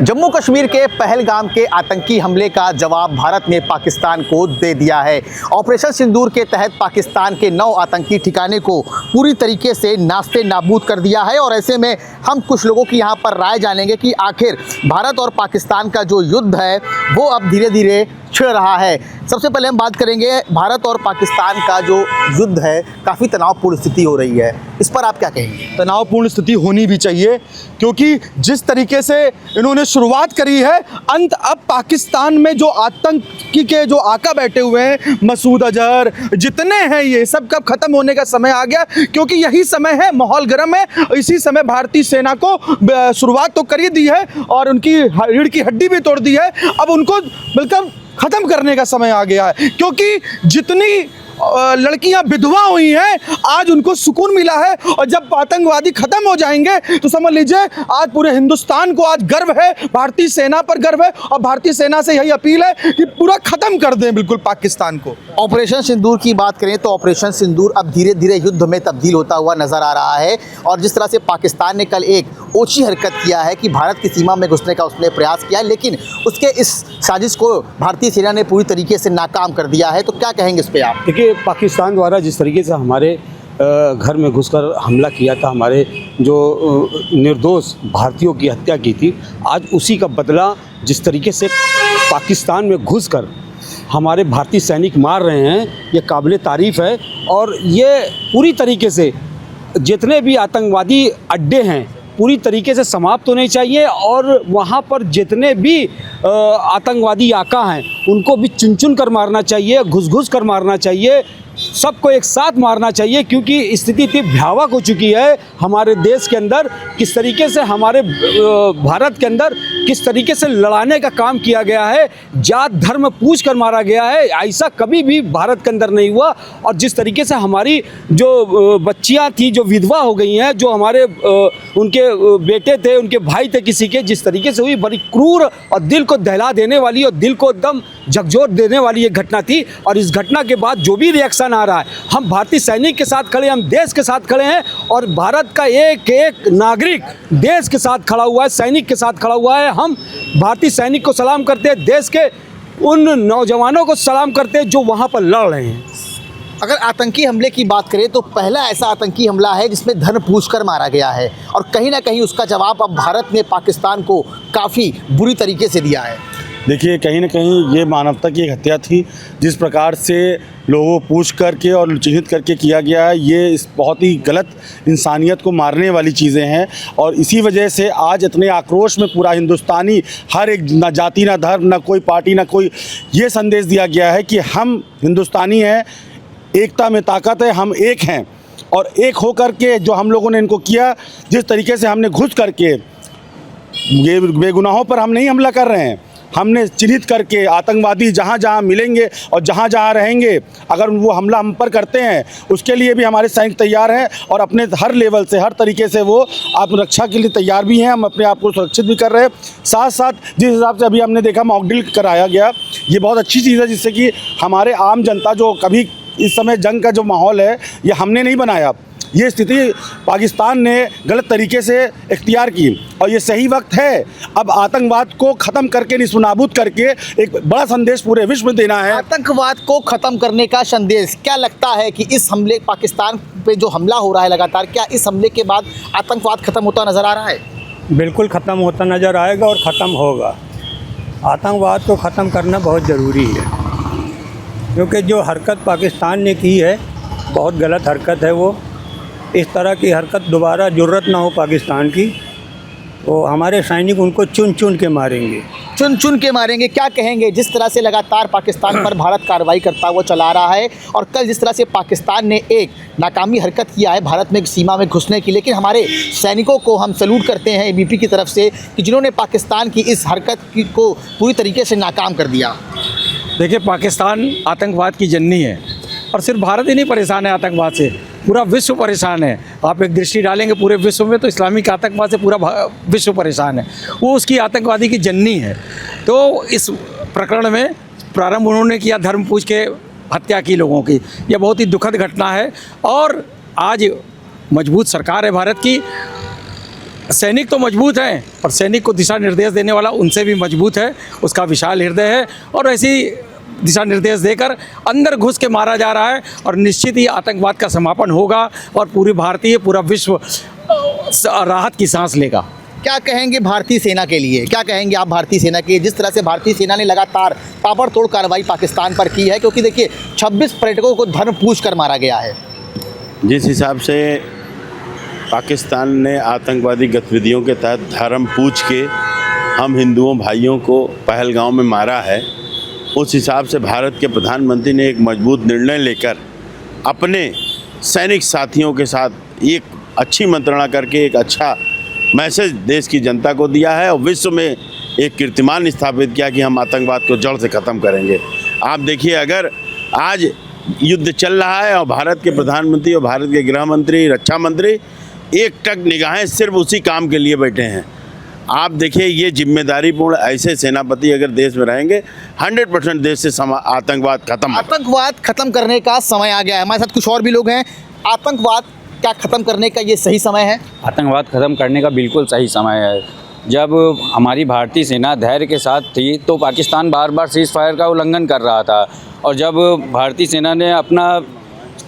जम्मू कश्मीर के पहलगाम के आतंकी हमले का जवाब भारत ने पाकिस्तान को दे दिया है। ऑपरेशन सिंदूर के तहत पाकिस्तान के 9 आतंकी ठिकाने को पूरी तरीके से नास्ते नाबूद कर दिया है। और ऐसे में हम कुछ लोगों की यहाँ पर राय जानेंगे कि आखिर भारत और पाकिस्तान का जो युद्ध है वो अब धीरे धीरे छिड़ रहा है। सबसे पहले हम बात करेंगे भारत और पाकिस्तान का जो युद्ध है, काफ़ी तनावपूर्ण स्थिति हो रही है, इस पर आप क्या कहेंगे? तनावपूर्ण स्थिति होनी भी चाहिए, क्योंकि जिस तरीके से इन्होंने शुरुआत करी है, अंत अब पाकिस्तान में जो आतंकी के जो आका बैठे हुए हैं, मसूद अजहर जितने हैं, ये सब कब खत्म होने का समय आ गया। क्योंकि यही समय है, माहौल गर्म है। इसी समय भारतीय सेना को शुरुआत तो कर ही दी है और उनकी रीढ़ की हड्डी भी तोड़ दी है। अब उनको बिल्कुल ख़त्म करने का समय आ गया है, क्योंकि जितनी लड़कियां विधवा हुई हैं, आज उनको सुकून मिला है। और जब आतंकवादी खत्म हो जाएंगे तो समझ लीजिए आज पूरे हिंदुस्तान को आज गर्व है, भारतीय सेना पर गर्व है। और भारतीय सेना से यही अपील है कि पूरा खत्म कर दें बिल्कुल पाकिस्तान को। ऑपरेशन सिंदूर की बात करें तो ऑपरेशन सिंदूर अब धीरे धीरे युद्ध में तब्दील होता हुआ नजर आ रहा है। और जिस तरह से पाकिस्तान ने कल एक ओछी हरकत किया है कि भारत की सीमा में घुसने का उसने प्रयास किया है, लेकिन उसके इस साजिश को भारतीय सेना ने पूरी तरीके से नाकाम कर दिया है। तो क्या कहेंगे इस पर आप? देखिए, पाकिस्तान द्वारा जिस तरीके से हमारे घर में घुसकर हमला किया था, हमारे जो निर्दोष भारतीयों की हत्या की थी, आज उसी का बदला जिस तरीके से पाकिस्तान में घुसकर हमारे भारतीय सैनिक मार रहे हैं, ये काबिल तारीफ़ है। और ये पूरी तरीके से जितने भी आतंकवादी अड्डे हैं पूरी तरीके से समाप्त होने चाहिए। और वहाँ पर जितने भी आतंकवादी आका हैं उनको भी चुन चुन कर मारना चाहिए, घुस घुस कर मारना चाहिए, सबको एक साथ मारना चाहिए। क्योंकि स्थिति इतनी भयावह हो चुकी है हमारे देश के अंदर, किस तरीके से हमारे भारत के अंदर किस तरीके से लड़ाने का काम किया गया है, जात धर्म पूछ कर मारा गया है, ऐसा कभी भी भारत के अंदर नहीं हुआ। और जिस तरीके से हमारी जो बच्चियां थी जो विधवा हो गई हैं, जो हमारे उनके बेटे थे, उनके भाई थे किसी के, जिस तरीके से हुई, बड़ी क्रूर और दिल को दहला देने वाली और दिल को एकदम झकझोर देने वाली ये घटना थी। और इस घटना के बाद जो भी रिएक्शन आ रहा है, हम भारतीय सैनिक के साथ खड़े हैं, हम देश के साथ खड़े हैं। और भारत का एक एक नागरिक देश के साथ खड़ा हुआ है, सैनिक के साथ खड़ा हुआ है। हम भारतीय सैनिक को सलाम करते हैं, देश के उन नौजवानों को सलाम करते हैं जो वहाँ पर लड़ रहे हैं। अगर आतंकी हमले की बात करें तो पहला ऐसा आतंकी हमला है जिसमें धन पूछकर मारा गया है। और कहीं ना कहीं उसका जवाब अब भारत ने पाकिस्तान को काफ़ी बुरी तरीके से दिया है। देखिए, कहीं ना कहीं ये मानवता की एक हत्या थी। जिस प्रकार से लोगों को पूछ करके और चिन्हित करके किया गया है, ये इस बहुत ही गलत, इंसानियत को मारने वाली चीज़ें हैं। और इसी वजह से आज इतने आक्रोश में पूरा हिंदुस्तानी, हर एक, ना जाति ना धर्म ना कोई पार्टी ना कोई, ये संदेश दिया गया है कि हम हिंदुस्तानी हैं, एकता में ताकत है, हम एक हैं। और एक हो कर के जो हम लोगों ने इनको किया, जिस तरीके से हमने घुस करके, ये बेगुनाहों पर हम नहीं हमला कर रहे हैं, हमने चिन्हित करके आतंकवादी जहाँ जहाँ मिलेंगे और जहाँ जहाँ रहेंगे, अगर वो हमला हम पर करते हैं, उसके लिए भी हमारे सैनिक तैयार हैं। और अपने हर लेवल से, हर तरीके से वो आत्मरक्षा के लिए तैयार भी हैं। हम अपने आप को सुरक्षित भी कर रहे हैं। साथ साथ जिस हिसाब से अभी हमने देखा मॉक ड्रिल कराया गया, ये बहुत अच्छी चीज़ है, जिससे कि हमारे आम जनता, जो कभी इस समय जंग का जो माहौल है ये हमने नहीं बनाया, ये स्थिति पाकिस्तान ने गलत तरीके से इख्तियार की। और ये सही वक्त है अब आतंकवाद को ख़त्म करके, निस्नाबूद करके एक बड़ा संदेश पूरे विश्व में देना है। आतंकवाद को ख़त्म करने का संदेश, क्या लगता है कि इस हमले, पाकिस्तान पे जो हमला हो रहा है लगातार, क्या इस हमले के बाद आतंकवाद ख़त्म होता नज़र आ रहा है? बिल्कुल ख़त्म होता नज़र आएगा और ख़त्म होगा। आतंकवाद को ख़त्म करना बहुत ज़रूरी है, क्योंकि जो हरकत पाकिस्तान ने की है बहुत गलत हरकत है। वो इस तरह की हरकत दोबारा ज़रूरत ना हो पाकिस्तान की, तो हमारे सैनिक उनको चुन चुन के मारेंगे। चुन चुन के मारेंगे, क्या कहेंगे? जिस तरह से लगातार पाकिस्तान पर भारत कार्रवाई करता हुआ चला रहा है, और कल जिस तरह से पाकिस्तान ने एक नाकामी हरकत किया है भारत में सीमा में घुसने की, लेकिन हमारे सैनिकों को हम सैल्यूट करते हैं एबीपी की तरफ से कि जिन्होंने पाकिस्तान की इस हरकत को पूरी तरीके से नाकाम कर दिया। देखिए, पाकिस्तान आतंकवाद की जननी है, और सिर्फ भारत ही नहीं परेशान है आतंकवाद से, पूरा विश्व परेशान है। आप एक दृष्टि डालेंगे पूरे विश्व में तो इस्लामिक आतंकवाद से पूरा विश्व परेशान है, वो उसकी आतंकवादी की जननी है। तो इस प्रकरण में प्रारंभ उन्होंने किया धर्म पूछ के हत्या की लोगों की, यह बहुत ही दुखद घटना है। और आज मजबूत सरकार है भारत की, सैनिक तो मजबूत हैं, पर सैनिक को दिशा निर्देश देने वाला उनसे भी मजबूत है, उसका विशाल हृदय है और ऐसी दिशा निर्देश देकर अंदर घुस के मारा जा रहा है और निश्चित ही आतंकवाद का समापन होगा और पूरा विश्व राहत की सांस लेगा। क्या कहेंगे भारतीय सेना के लिए, क्या कहेंगे आप भारतीय सेना के, जिस तरह से भारतीय सेना ने लगातार ताबड़तोड़ कार्रवाई पाकिस्तान पर की है, क्योंकि देखिए 26 पर्यटकों को धर्म पूछ कर मारा गया है। जिस हिसाब से पाकिस्तान ने आतंकवादी गतिविधियों के तहत धर्म पूछ के हम हिंदुओं भाइयों को पहलगांव में मारा है, उस हिसाब से भारत के प्रधानमंत्री ने एक मजबूत निर्णय लेकर अपने सैनिक साथियों के साथ एक अच्छी मंत्रणा करके एक अच्छा मैसेज देश की जनता को दिया है और विश्व में एक कीर्तिमान स्थापित किया कि हम आतंकवाद को जड़ से ख़त्म करेंगे। आप देखिए, अगर आज युद्ध चल रहा है और भारत के प्रधानमंत्री और भारत के गृह मंत्री, रक्षा मंत्री एकटक निगाहें सिर्फ उसी काम के लिए बैठे हैं। आप देखिए, ये जिम्मेदारीपूर्ण ऐसे सेनापति अगर देश में रहेंगे 100% देश से आतंकवाद खत्म। आतंकवाद खत्म करने का समय आ गया है। हमारे साथ कुछ और भी लोग हैं। आतंकवाद क्या खत्म करने का ये सही समय है? आतंकवाद ख़त्म करने का बिल्कुल सही समय है। जब हमारी भारतीय सेना धैर्य के साथ थी तो पाकिस्तान बार बार सीज़ फायर का उल्लंघन कर रहा था, और जब भारतीय सेना ने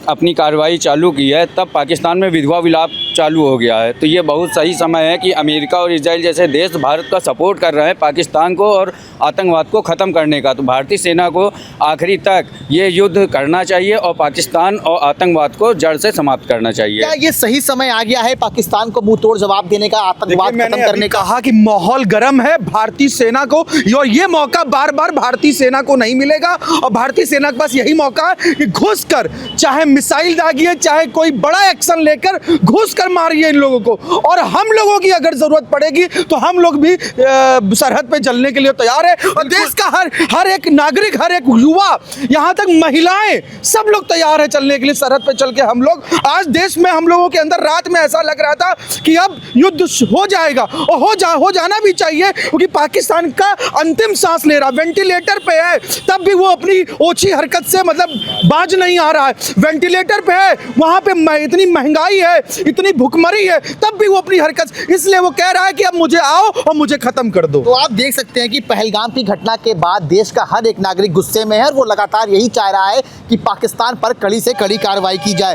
अपनी कार्रवाई चालू की है तब पाकिस्तान में विधवा विलाप चालू हो गया है। तो ये बहुत सही समय है कि अमेरिका और इजराइल जैसे देश भारत का सपोर्ट कर रहे हैं पाकिस्तान को और आतंकवाद को ख़त्म करने का। तो भारतीय सेना को आखिरी तक ये युद्ध करना चाहिए और पाकिस्तान और आतंकवाद को जड़ से समाप्त करना चाहिए। क्या ये सही समय आ गया है पाकिस्तान को मुंह तोड़ जवाब देने का, आतंकवाद खत्म करने का? कहा कि माहौल गर्म है भारतीय सेना को, और ये मौका बार बार भारतीय सेना को नहीं मिलेगा। और भारतीय सेना के पास यही मौका है कि घुस कर, चाहे मिसाइल दागिए, चाहे कोई बड़ा एक्शन लेकर घुस कर मारिए इन लोगों को। और हम लोगों की अगर जरूरत पड़ेगी तो हम लोग भी सरहद पे चलने के लिए तैयार है। और देश का हर एक नागरिक, हर एक युवा, यहाँ तक महिलाएं, सब लोग तैयार है चलने के लिए सरहद पे चल के। हम लोग आज देश में, हम लोगों के अंदर रात में ऐसा लग रहा था कि अब युद्ध हो जाएगा, और हो जाना भी चाहिए, क्योंकि पाकिस्तान का अंतिम सांस ले रहा, वेंटिलेटर पे है, तब भी वो अपनी ओछी हरकत से मतलब बाज नहीं आ रहा है। वेंटिलेटर पे है, वहाँ पे इतनी महंगाई है, इतनी भुखमरी है, तब भी वो अपनी हरकत, इसलिए वो कह रहा है कि अब मुझे आओ और मुझे खत्म कर दो। तो आप देख सकते हैं कि पहलगाम की घटना के बाद देश का हर एक नागरिक गुस्से में है और वो लगातार यही चाह रहा है कि पाकिस्तान पर कड़ी से कड़ी कार्रवाई की जाए।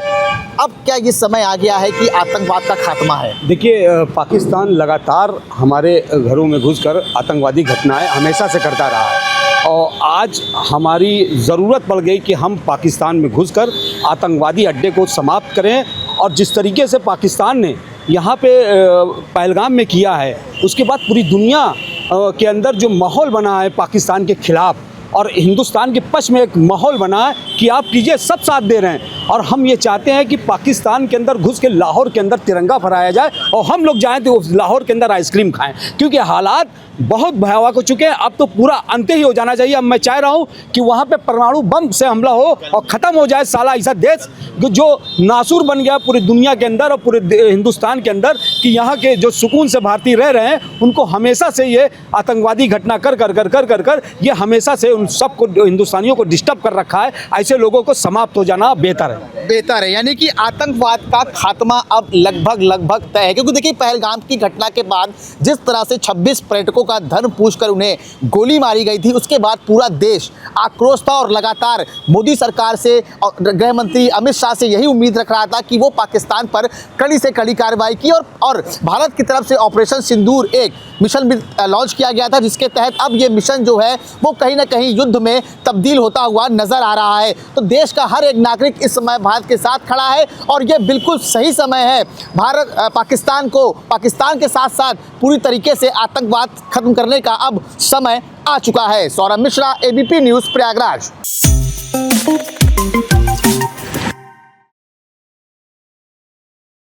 अब क्या ये समय आ गया है कि आतंकवाद का खात्मा है? देखिए, पाकिस्तान लगातार हमारे घरों में घुसकर आतंकवादी घटनाएं हमेशा से करता रहा है, और आज हमारी ज़रूरत पड़ गई कि हम पाकिस्तान में घुसकर आतंकवादी अड्डे को समाप्त करें। और जिस तरीके से पाकिस्तान ने यहाँ पे पहलगाम में किया है, उसके बाद पूरी दुनिया के अंदर जो माहौल बना है पाकिस्तान के खिलाफ, और हिंदुस्तान के पक्ष में एक माहौल बना है कि आप कीजिए, सब साथ दे रहे हैं। और हम ये चाहते हैं कि पाकिस्तान के अंदर घुस के लाहौर के अंदर तिरंगा फहराया जाए और हम लोग जाएं तो उस लाहौर के अंदर आइसक्रीम खाएं, क्योंकि हालात बहुत भयावह हो चुके हैं। अब तो पूरा अंत ही हो जाना चाहिए। अब मैं चाह रहा हूँ कि वहाँ पे परमाणु बम से हमला हो और ख़त्म हो जाए साला ऐसा देश जो नासूर बन गया पूरी दुनिया के अंदर और पूरे हिंदुस्तान के अंदर, कि यहाँ के जो सुकून से भारतीय रह रहे हैं उनको हमेशा से ये आतंकवादी घटना कर ये हमेशा से उन सबको, हिंदुस्तानियों को डिस्टर्ब कर रखा है। ऐसे लोगों को समाप्त हो जाना बेहतर है। यानी कि आतंकवाद का खात्मा अब लगभग तय है, क्योंकि देखिए पहलगाम की घटना के बाद जिस तरह से 26 पर्यटकों का धर्म पूछकर उन्हें गोली मारी गई थी, उसके बाद पूरा देश आक्रोश था और लगातार मोदी सरकार से और गृह मंत्री अमित शाह से यही उम्मीद रख रहा था कि वो पाकिस्तान पर कड़ी से कड़ी कार्रवाई की। और भारत की तरफ से ऑपरेशन सिंदूर एक मिशन भी लॉन्च किया गया था, जिसके तहत अब ये मिशन जो है वो कहीं ना कहीं युद्ध में तब्दील होता हुआ नजर आ रहा है। तो देश का हर एक नागरिक इस समय भारत के साथ खड़ा है और ये बिल्कुल सही समय है भारत पाकिस्तान के साथ साथ पूरी तरीके से आतंकवाद खत्म करने का अब समय आ चुका है। Saurabh Mishra, ABP news, Prayagraj.